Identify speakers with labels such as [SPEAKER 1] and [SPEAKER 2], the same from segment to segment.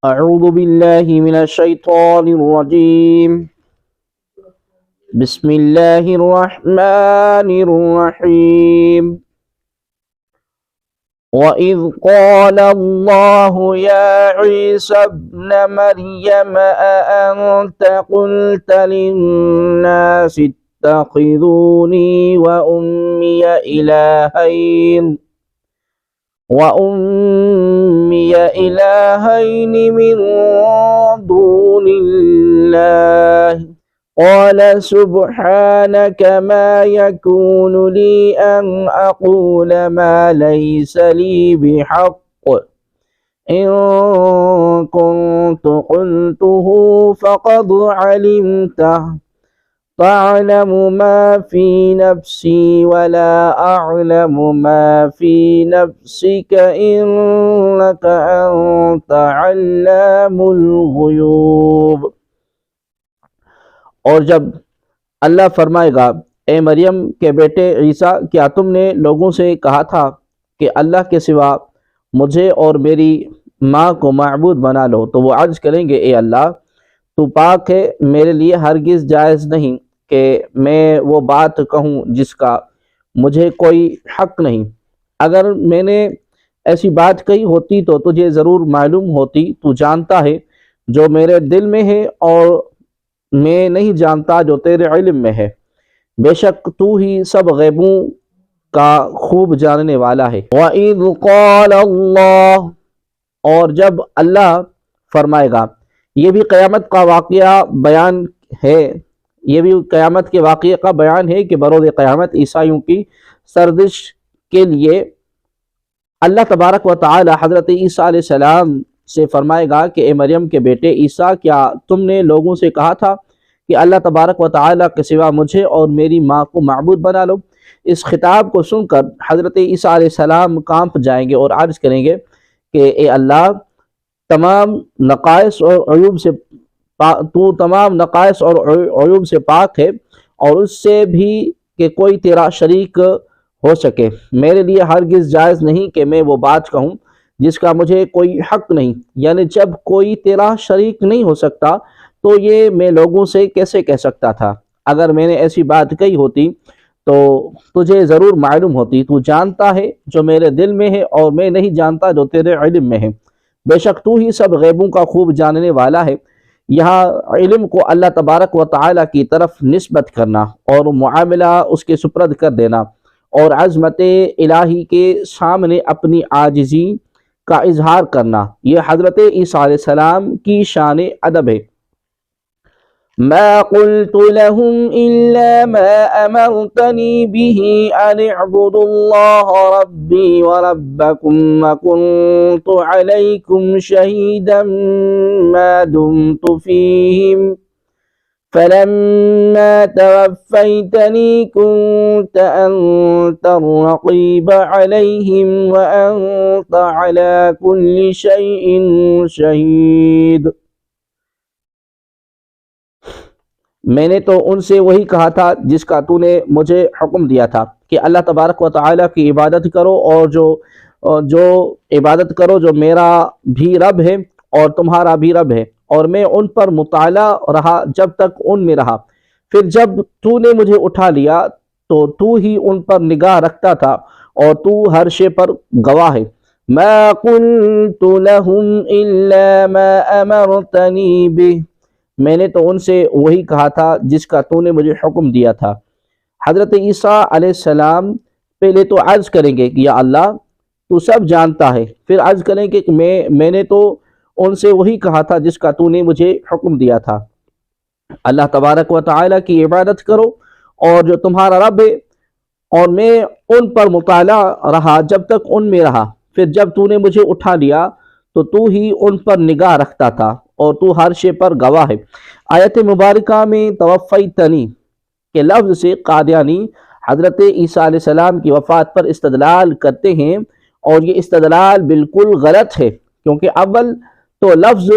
[SPEAKER 1] أعوذ بالله من الشيطان الرجيم. بسم الله الرحمن الرحيم. وإذ قال الله يا عيسى ابن مريم أأنت قلت للناس اتخذوني وأمي إلهين من دون الله قال سبحانك ما يكون لي أن أقول ما ليس لي بحق إن كنت قلته فقد علمته تعلم ما في نفسي ولا أعلم ما في نفسك إنك أنت علام الغيوب۔ اور جب اللہ فرمائے گا اے مریم کے بیٹے عیسیٰ، کیا تم نے لوگوں سے کہا تھا کہ اللہ کے سوا مجھے اور میری ماں کو معبود بنا لو؟ تو وہ عرض کریں گے اے اللہ تو پاک ہے، میرے لیے ہرگز جائز نہیں کہ میں وہ بات کہوں جس کا مجھے کوئی حق نہیں۔ اگر میں نے ایسی بات کہی ہوتی تو تجھے ضرور معلوم ہوتی، تو جانتا ہے جو میرے دل میں ہے اور میں نہیں جانتا جو تیرے علم میں ہے، بے شک تو ہی سب غیبوں کا خوب جاننے والا ہے۔ وَإِذْ قَالَ اللَّهُ، اور جب اللہ فرمائے گا، یہ بھی قیامت کا واقعہ بیان ہے، یہ بھی قیامت کے واقعے کا بیان ہے کہ بروز قیامت عیسائیوں کی سرزنش کے لیے اللہ تبارک و تعالی حضرت عیسیٰ علیہ السلام سے فرمائے گا کہ اے مریم کے بیٹے عیسیٰ، کیا تم نے لوگوں سے کہا تھا کہ اللہ تبارک و تعالی کے سوا مجھے اور میری ماں کو معبود بنا لو؟ اس خطاب کو سن کر حضرت عیسیٰ علیہ السلام کانپ جائیں گے اور عرض کریں گے کہ اے اللہ تمام نقائص اور عیوب سے تو تمام نقائص اور عیوب سے پاک ہے، اور اس سے بھی کہ کوئی تیرا شریک ہو سکے۔ میرے لیے ہرگز جائز نہیں کہ میں وہ بات کہوں جس کا مجھے کوئی حق نہیں، یعنی جب کوئی تیرا شریک نہیں ہو سکتا تو یہ میں لوگوں سے کیسے کہہ سکتا تھا؟ اگر میں نے ایسی بات کہی ہوتی تو تجھے ضرور معلوم ہوتی، تو جانتا ہے جو میرے دل میں ہے اور میں نہیں جانتا جو تیرے علم میں ہے، بے شک تو ہی سب غیبوں کا خوب جاننے والا ہے۔ یہاں علم کو اللہ تبارک و تعالی کی طرف نسبت کرنا اور معاملہ اس کے سپرد کر دینا اور عظمت الہی کے سامنے اپنی عاجزی کا اظہار کرنا، یہ حضرت عیسیٰ علیہ السلام کی شان ادب ہے۔ ما قلت لهم إلا ما أمرتني به أن اعبدوا الله ربي وربكم وكنت عليكم شهيدا ما دمت فيهم فلما توفيتني كنت أنت الرقيب عليهم وأنت على كل شيء شهيد۔ میں نے تو ان سے وہی کہا تھا جس کا تو نے مجھے حکم دیا تھا کہ اللہ تبارک و تعالی کی عبادت کرو، اور جو عبادت کرو جو میرا بھی رب ہے اور تمہارا بھی رب ہے، اور میں ان پر مطالعہ رہا جب تک ان میں رہا، پھر جب تو نے مجھے اٹھا لیا تو تو ہی ان پر نگاہ رکھتا تھا اور تو ہر شے پر گواہ ہے۔ ما قلت لهم الا ما امرتنی به، میں نے تو ان سے وہی کہا تھا جس کا تو نے مجھے حکم دیا تھا۔ حضرت عیسیٰ علیہ السلام پہلے تو عرض کریں گے کہ یا اللہ تو سب جانتا ہے، پھر عرض کریں گے کہ میں نے تو ان سے وہی کہا تھا جس کا تو نے مجھے حکم دیا تھا۔ اللہ تبارک و تعالی کی عبادت کرو اور جو تمہارا رب ہے، اور میں ان پر مطالعہ رہا جب تک ان میں رہا، پھر جب تو نے مجھے اٹھا لیا تو ہی ان پر نگاہ رکھتا تھا اور تو ہر شے پر گواہ ہے۔ آیت مبارکہ میں توفیتنی کے لفظ سے قادیانی حضرت عیسیٰ علیہ السلام کی وفات پر استدلال کرتے ہیں، اور یہ استدلال بالکل غلط ہے، کیونکہ اول تو لفظ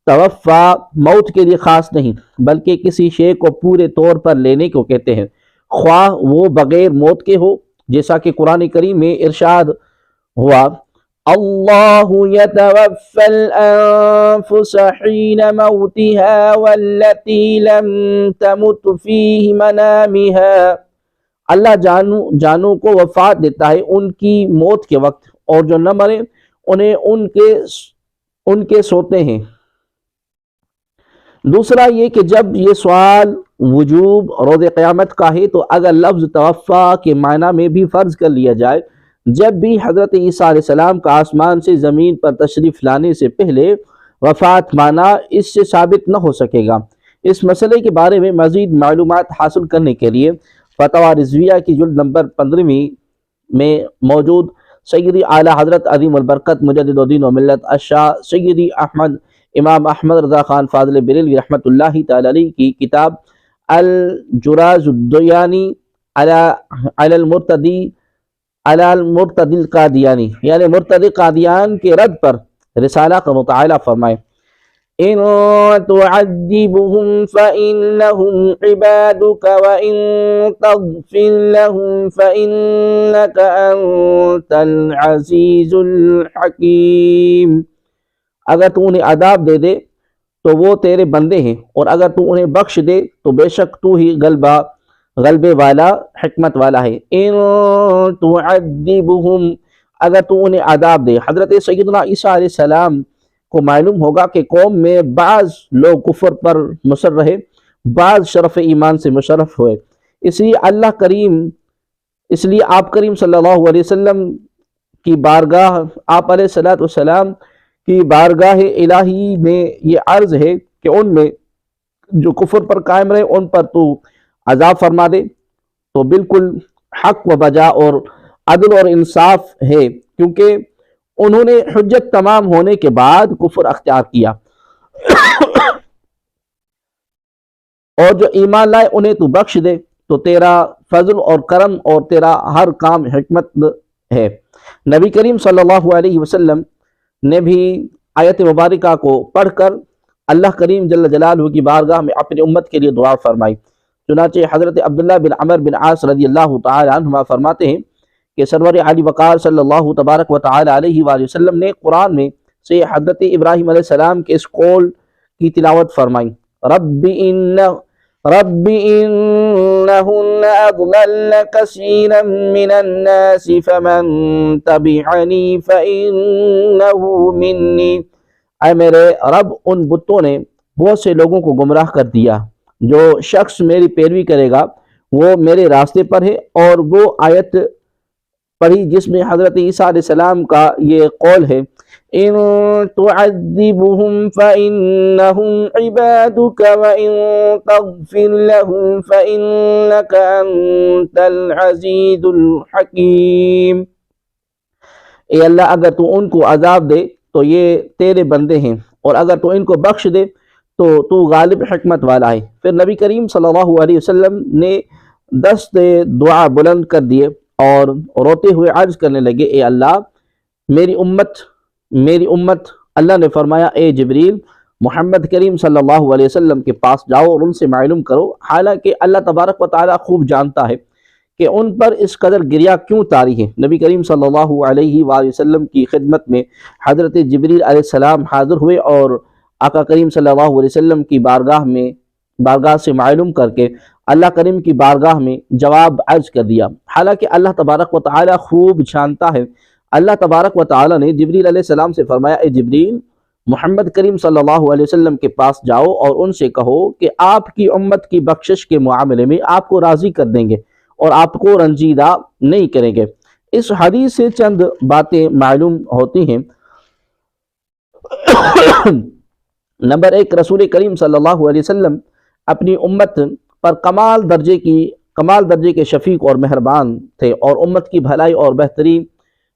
[SPEAKER 1] توفا موت کے لیے خاص نہیں بلکہ کسی شے کو پورے طور پر لینے کو کہتے ہیں، خواہ وہ بغیر موت کے ہو، جیسا کہ قرآن کریم میں ارشاد ہوا اللہ یتوفی الانفس حین موتها واللتی لم تمت فی منامها، اللہ جانوں کو وفات دیتا ہے ان کی موت کے وقت، اور جو نہ مرے انہیں ان کے سوتے ہیں۔ دوسرا یہ کہ جب یہ سوال وجوب روز قیامت کا ہے تو اگر لفظ توفا کے معنی میں بھی فرض کر لیا جائے، جب بھی حضرت عیسیٰ علیہ السلام کا آسمان سے زمین پر تشریف لانے سے پہلے وفات معنی اس سے ثابت نہ ہو سکے گا۔ اس مسئلے کے بارے میں مزید معلومات حاصل کرنے کے لیے فتاوی رضویہ کی جلد نمبر 15 میں موجود سیدی اعلیٰ حضرت عظیم البرکت مجدد الدین و ملت الشاہ سیدی امام احمد رضا خان فاضل بریلوی رحمۃ اللہ تعالی علیہ کی کتاب الجراز الدیانی علی المرتد القادیانی، یعنی مرتد قادیان کے رد پر رسالہ کا مطالعہ فرمائے۔ ان تعذبهم فإنهم عبادك وإن تغفر لهم فإنك أنت العزيز الحكيم، اگر تو انہیں عذاب دے دے تو وہ تیرے بندے ہیں، اور اگر تو انہیں بخش دے تو بے شک تو ہی غلبے والا حکمت والا ہے۔ ان تعذبهم، اگر تو انہیں عذاب دے۔ حضرت سیدنا عیسیٰ علیہ السلام کو معلوم ہوگا کہ قوم میں بعض لوگ کفر پر مصر رہے، بعض شرف ایمان سے مشرف ہوئے، اس لیے آپ کریم صلی اللہ علیہ وسلم کی بارگاہ، آپ علیہ السلام کی بارگاہ الہی میں یہ عرض ہے کہ ان میں جو کفر پر قائم رہے ان پر تو عذاب فرما دے، تو بالکل حق و بجا اور عدل اور انصاف ہے، کیونکہ انہوں نے حجت تمام ہونے کے بعد کفر اختیار کیا، اور جو ایمان لائے انہیں تو بخش دے، تو تیرا فضل اور کرم اور تیرا ہر کام حکمت ہے۔ نبی کریم صلی اللہ علیہ وسلم نے بھی آیت مبارکہ کو پڑھ کر اللہ کریم جل جلالہ کی بارگاہ میں اپنی امت کے لیے دعا فرمائی۔ چنانچہ حضرت عبداللہ بن عمر بن عاص رضی اللہ تعالی عنہما فرماتے ہیں کہ سرور علی وقار صلی اللہ تبارک و تعالی علیہ وآلہ وسلم نے قرآن میں سے حضرت ابراہیم علیہ السلام کے اس قول کی تلاوت فرمائی، رب انہن اضللن کثیرا من الناس فمن تبعنی فانہو منی، اے میرے رب ان بتوں نے بہت سے لوگوں کو گمراہ کر دیا، جو شخص میری پیروی کرے گا وہ میرے راستے پر ہے۔ اور وہ آیت پڑھی جس میں حضرت عیسیٰ علیہ السلام کا یہ قول ہے، ان تعذبهم فإنهم عبادك وإن تغفر لهم فإنك أنت العزيز الحكيم، اے اللہ اگر تو ان کو عذاب دے تو یہ تیرے بندے ہیں، اور اگر تو ان کو بخش دے تو غالب حکمت والا ہے۔ پھر نبی کریم صلی اللہ علیہ وسلم نے دست دعا بلند کر دیے اور روتے ہوئے عرض کرنے لگے، اے اللہ میری امت۔ اللہ نے فرمایا، اے جبریل محمد کریم صلی اللہ علیہ وسلم کے پاس جاؤ اور ان سے معلوم کرو، حالانکہ اللہ تبارک و تعالیٰ خوب جانتا ہے کہ ان پر اس قدر گریہ کیوں طاری ہے۔ نبی کریم صلی اللہ علیہ وآلہ وسلم کی خدمت میں حضرت جبریل علیہ السلام حاضر ہوئے اور آقا کریم صلی اللہ علیہ وسلم کی بارگاہ سے معلوم کر کے اللہ کریم کی بارگاہ میں جواب عرض کر دیا، حالانکہ اللہ تبارک و تعالیٰ خوب جانتا ہے۔ اللہ تبارک و تعالیٰ نے جبریل علیہ السلام سے فرمایا، اے جبریل محمد کریم صلی اللہ علیہ وسلم کے پاس جاؤ اور ان سے کہو کہ آپ کی امت کی بخشش کے معاملے میں آپ کو راضی کر دیں گے اور آپ کو رنجیدہ نہیں کریں گے۔ اس حدیث سے چند باتیں معلوم ہوتی ہیں۔ نمبر 1، رسول کریم صلی اللہ علیہ وسلم اپنی امت پر کمال درجے کے شفیق اور مہربان تھے، اور امت کی بھلائی اور بہتری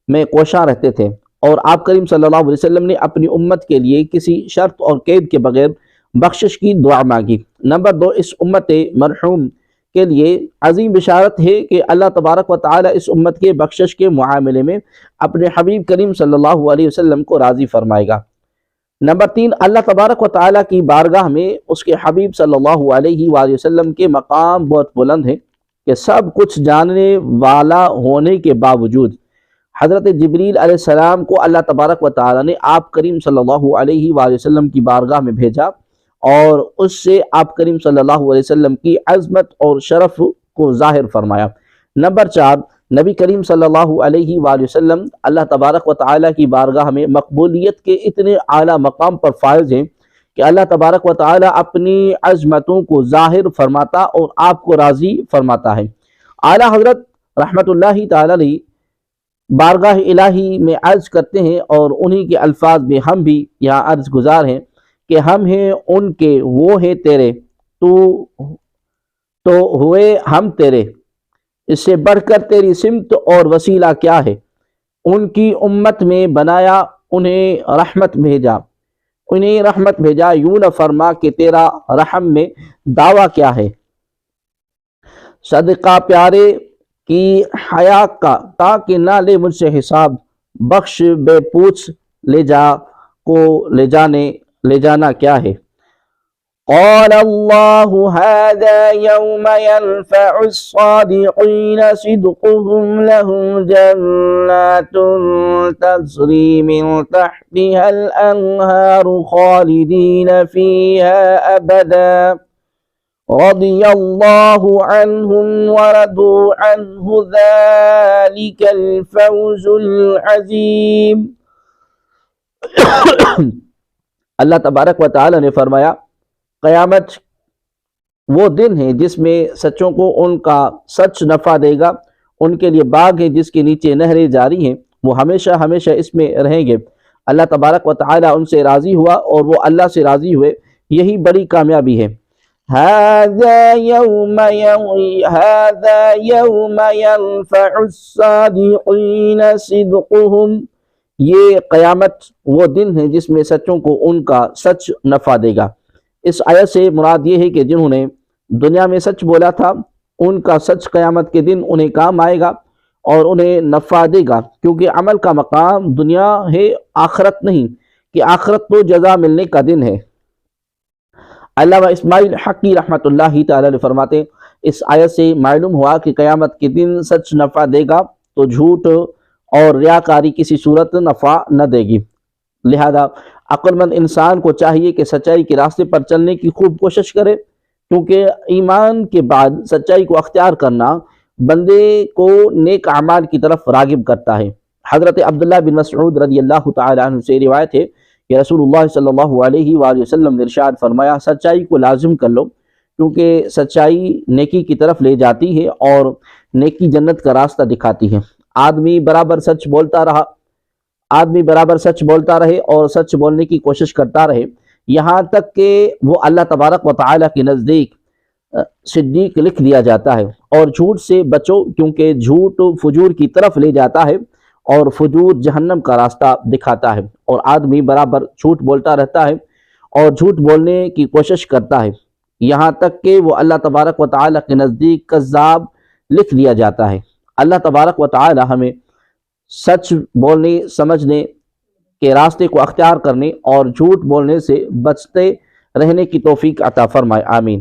[SPEAKER 1] میں کوشاں رہتے تھے، اور آپ کریم صلی اللہ علیہ وسلم نے اپنی امت کے لیے کسی شرط اور قید کے بغیر بخشش کی دعا مانگی۔ نمبر 2، اس امت مرحوم کے لیے عظیم بشارت ہے کہ اللہ تبارک و تعالی اس امت کے بخشش کے معاملے میں اپنے حبیب کریم صلی اللہ علیہ وسلم کو راضی فرمائے گا۔ نمبر 3، اللہ تبارک و تعالیٰ کی بارگاہ میں اس کے حبیب صلی اللہ علیہ وآلہ وسلم کے مقام بہت بلند ہے کہ سب کچھ جاننے والا ہونے کے باوجود حضرت جبریل علیہ السلام کو اللہ تبارک و تعالیٰ نے آپ کریم صلی اللہ علیہ وآلہ وسلم کی بارگاہ میں بھیجا اور اس سے آپ کریم صلی اللہ علیہ وسلم کی عظمت اور شرف کو ظاہر فرمایا۔ نمبر 4، نبی کریم صلی اللہ علیہ وآلہ وسلم اللہ تبارک و تعالیٰ کی بارگاہ میں مقبولیت کے اتنے اعلیٰ مقام پر فائز ہیں کہ اللہ تبارک و تعالیٰ اپنی عظمتوں کو ظاہر فرماتا اور آپ کو راضی فرماتا ہے۔ اعلیٰ حضرت رحمت اللہ تعالیٰ علیہ بارگاہ الہی میں عرض کرتے ہیں اور انہی کے الفاظ میں ہم بھی یہاں عرض گزار ہیں کہ ہم ہیں ان کے، وہ ہیں تیرے، تو ہوئے ہم تیرے، اس سے بڑھ کر تیری سمت اور وسیلہ کیا ہے؟ ان کی امت میں بنایا، انہیں رحمت بھیجا، یوں نہ فرما کہ تیرا رحم میں دعویٰ کیا ہے؟ صدقہ پیارے کی حیا کا، تاکہ نہ لے مجھ سے حساب، بخش بے پوچھ لے جانا کیا ہے؟ قال اللہ هذا یوم ينفع الصادقین صدقهم لهم جنات تجری من تحتها الانہار خالدین فیها ابدا رضی اللہ عنہم ورضوا عنہ ذلک الفوز العظیم۔ اللہ تبارک و تعالی نے فرمایا، قیامت وہ دن ہے جس میں سچوں کو ان کا سچ نفع دے گا، ان کے لیے باغ ہیں جس کے نیچے نہریں جاری ہیں، وہ ہمیشہ ہمیشہ اس میں رہیں گے۔ اللہ تبارک و تعالی ان سے راضی ہوا اور وہ اللہ سے راضی ہوئے، یہی بڑی کامیابی ہے۔ هذا يوم ينفع الصادقين صدقهم، یہ قیامت وہ دن ہے جس میں سچوں کو ان کا سچ نفع دے گا۔ اس آیت سے مراد یہ ہے کہ جنہوں نے دنیا میں سچ بولا تھا ان کا سچ قیامت کے دن انہیں کام آئے گا اور انہیں نفع دے گا، کیونکہ عمل کا مقام دنیا ہے، آخرت نہیں، کہ آخرت تو جزا ملنے کا دن ہے۔ علامہ اسماعیل حقی رحمت اللہ تعالی علیہ فرماتے ہیں، اس آیت سے معلوم ہوا کہ قیامت کے دن سچ نفع دے گا تو جھوٹ اور ریاکاری کسی صورت نفع نہ دے گی۔ لہذا عقل مند انسان کو چاہیے کہ سچائی کے راستے پر چلنے کی خوب کوشش کرے، کیونکہ ایمان کے بعد سچائی کو اختیار کرنا بندے کو نیک اعمال کی طرف راغب کرتا ہے۔ حضرت عبداللہ بن مسعود رضی اللہ تعالی عنہ سے روایت ہے کہ رسول اللہ صلی اللہ علیہ وآلہ وسلم نے ارشاد فرمایا، سچائی کو لازم کر لو، کیونکہ سچائی نیکی کی طرف لے جاتی ہے اور نیکی جنت کا راستہ دکھاتی ہے۔ آدمی برابر سچ بولتا رہے اور سچ بولنے کی کوشش کرتا رہے، یہاں تک کہ وہ اللہ تبارک و تعالی کے نزدیک صدیق لکھ دیا جاتا ہے۔ اور جھوٹ سے بچو، کیونکہ جھوٹ فجور کی طرف لے جاتا ہے اور فجور جہنم کا راستہ دکھاتا ہے، اور آدمی برابر جھوٹ بولتا رہتا ہے اور جھوٹ بولنے کی کوشش کرتا ہے، یہاں تک کہ وہ اللہ تبارک و تعالی کے نزدیک کذاب لکھ دیا جاتا ہے۔ اللہ تبارک و تعالی ہمیں سچ بولنے، سمجھنے کے راستے کو اختیار کرنے اور جھوٹ بولنے سے بچتے رہنے کی توفیق عطا فرمائے، آمین۔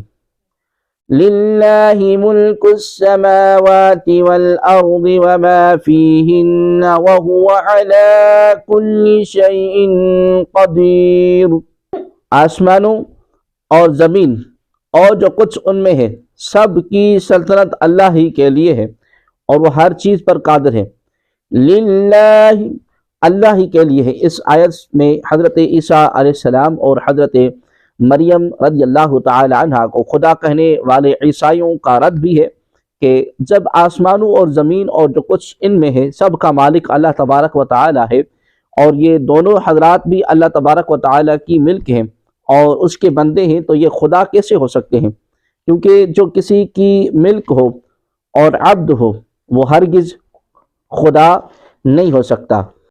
[SPEAKER 1] للہ ملک السماوات والارض وما فیہن وہو علی کل شیء قدیر، آسمانوں اور زمین اور جو کچھ ان میں ہے سب کی سلطنت اللہ ہی کے لیے ہے اور وہ ہر چیز پر قادر ہے۔ للہ، اللہ ہی کے لیے ہے۔ اس آیت میں حضرت عیسیٰ علیہ السلام اور حضرت مریم رضی اللہ تعالی عنہ کو خدا کہنے والے عیسائیوں کا رد بھی ہے کہ جب آسمانوں اور زمین اور جو کچھ ان میں ہے سب کا مالک اللہ تبارک و تعالی ہے، اور یہ دونوں حضرات بھی اللہ تبارک و تعالی کی ملک ہیں اور اس کے بندے ہیں، تو یہ خدا کیسے ہو سکتے ہیں؟ کیونکہ جو کسی کی ملک ہو اور عبد ہو وہ ہرگز خدا نہیں ہو سکتا۔